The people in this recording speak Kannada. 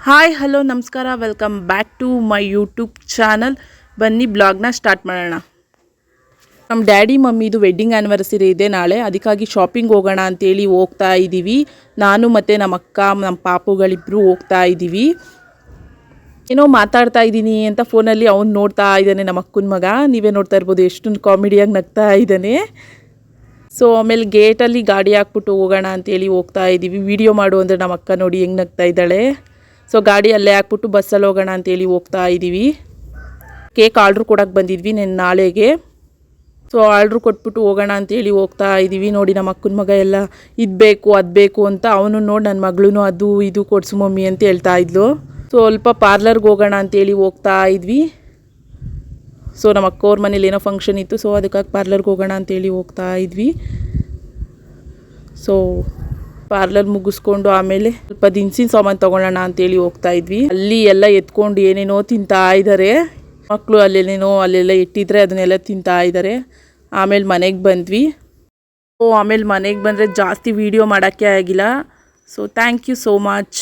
ಹಾಯ್ ಹಲೋ ನಮಸ್ಕಾರ, welcome back to my YouTube channel. ಬನ್ನಿ ಬ್ಲಾಗ್ನ ಸ್ಟಾರ್ಟ್ ಮಾಡೋಣ. ನಮ್ಮ ಡ್ಯಾಡಿ ಮಮ್ಮಿದು ವೆಡ್ಡಿಂಗ್ ಆ್ಯನಿವರ್ಸರಿ ಇದೆ ನಾಳೆ. ಅದಕ್ಕಾಗಿ ಶಾಪಿಂಗ್ ಹೋಗೋಣ ಅಂತೇಳಿ ಹೋಗ್ತಾ ಇದ್ದೀವಿ. ನಾನು ಮತ್ತು ನಮ್ಮ ಅಕ್ಕ, ನಮ್ಮ ಪಾಪುಗಳಿಬ್ಬರು ಹೋಗ್ತಾ ಇದ್ದೀವಿ. ಏನೋ ಮಾತಾಡ್ತಾ ಇದ್ದೀನಿ ಅಂತ ಫೋನಲ್ಲಿ ಅವ್ನು ನೋಡ್ತಾ ಇದ್ದಾನೆ, ನಮ್ಮ ಅಕ್ಕನ ಮಗ. ನೀವೇ ನೋಡ್ತಾ ಇರ್ಬೋದು ಎಷ್ಟೊಂದು ಕಾಮಿಡಿಯಾಗಿ ನಗ್ತಾ ಇದ್ದಾನೆ. ಸೊ ಆಮೇಲೆ ಗೇಟಲ್ಲಿ ಗಾಡಿ ಹಾಕ್ಬಿಟ್ಟು ಹೋಗೋಣ ಅಂತೇಳಿ ಹೋಗ್ತಾ ಇದ್ದೀವಿ. ವಿಡಿಯೋ ಮಾಡು ಅಂದರೆ ನಮ್ಮ ಅಕ್ಕ ನೋಡಿ ಹೆಂಗೆ ನಗ್ತಾ ಇದ್ದಾಳೆ. ಸೊ ಗಾಡಿ ಅಲ್ಲೇ ಹಾಕ್ಬಿಟ್ಟು ಬಸ್ಸಲ್ಲಿ ಹೋಗೋಣ ಅಂತೇಳಿ ಹೋಗ್ತಾ ಇದ್ದೀವಿ. ಕೇಕ್ ಆರ್ಡ್ರ್ ಕೊಡೋಕ್ಕೆ ಬಂದಿದ್ವಿ ನಾಳೆಗೆ. ಸೊ ಆರ್ಡ್ರ್ ಕೊಟ್ಬಿಟ್ಟು ಹೋಗೋಣ ಅಂತೇಳಿ ಹೋಗ್ತಾ ಇದ್ದೀವಿ. ನೋಡಿ ನಮ್ಮ ಅಕ್ಕನ ಮಗ ಎಲ್ಲ ಇದು ಬೇಕು ಅದು ಬೇಕು ಅಂತ ಅವನು ನೋಡಿ ನನ್ನ ಮಗಳೂ ಅದು ಇದು ಕೊಡ್ಸು ಮಮ್ಮಿ ಅಂತ ಹೇಳ್ತಾ ಇದ್ಲು. ಸ್ವಲ್ಪ ಪಾರ್ಲರ್ಗೆ ಹೋಗೋಣ ಅಂತೇಳಿ ಹೋಗ್ತಾ ಇದ್ವಿ. ಸೊ ನಮ್ಮ ಅಕ್ಕವ್ರ ಮನೇಲಿ ಏನೋ ಫಂಕ್ಷನ್ ಇತ್ತು, ಸೊ ಅದಕ್ಕಾಗಿ ಪಾರ್ಲರ್ಗೆ ಹೋಗೋಣ ಅಂತೇಳಿ ಹೋಗ್ತಾ ಇದ್ವಿ. ಸೊ ಪಾರ್ಲರ್ ಮುಗಿಸ್ಕೊಂಡು ಆಮೇಲೆ ಸ್ವಲ್ಪ ದಿನಸಿನ ಸಾಮಾನು ತೊಗೊಳ್ಳೋಣ ಅಂತೇಳಿ ಹೋಗ್ತಾ ಇದ್ವಿ. ಅಲ್ಲಿ ಎಲ್ಲ ಎತ್ಕೊಂಡು ಏನೇನೋ ತಿಂತಾ ಇದ್ದಾರೆ ಮಕ್ಕಳು. ಅಲ್ಲೆಲ್ಲ ಇಟ್ಟಿದ್ರೆ ಅದನ್ನೆಲ್ಲ ತಿಂತಾ ಇದ್ದಾರೆ. ಆಮೇಲೆ ಮನೆಗೆ ಬಂದ್ವಿ. ಆಮೇಲೆ ಮನೆಗೆ ಬಂದರೆ ಜಾಸ್ತಿ ವೀಡಿಯೋ ಮಾಡೋಕ್ಕೆ ಆಗಿಲ್ಲ. So thank you so much.